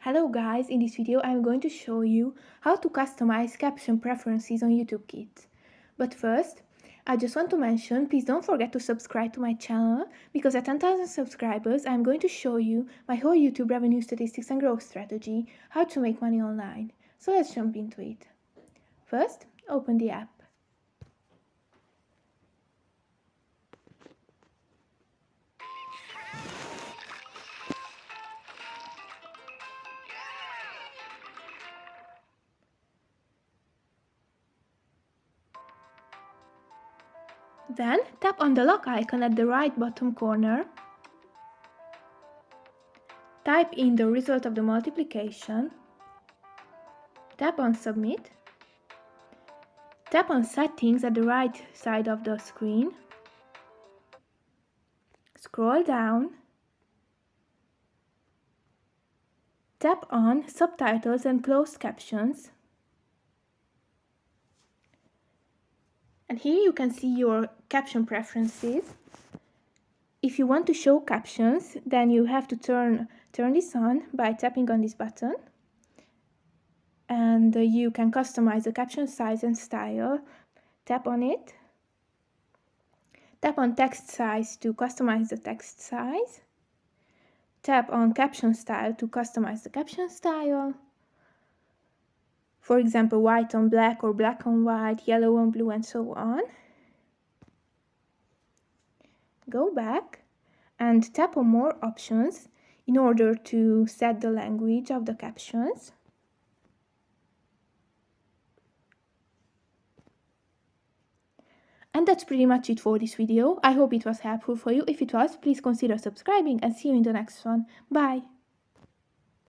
Hello guys, in this video I'm going to show you how to customize caption preferences on YouTube Kids. But first, I just want to mention, please don't forget to subscribe to my channel, because at 10,000 subscribers I'm going to show you my whole YouTube revenue statistics and growth strategy, how to make money online. So let's jump into it. First, open the app. Then tap on the lock icon at the right bottom corner. Type in the result of the multiplication. Tap on Submit. Tap on Settings at the right side of the screen. Scroll down. Tap on Subtitles and Closed Captions. And here you can see your caption preferences. If you want to show captions, then you have to turn this on by tapping on this button. And you can customize the caption size and style. Tap on it. Tap on text size to customize the text size. Tap on caption style to customize the caption style. For example, white on black or black on white, yellow on blue, and so on. Go back and tap on more options in order to set the language of the captions. And that's pretty much it for this video. I hope it was helpful for you. If it was, please consider subscribing and see you in the next one. Bye!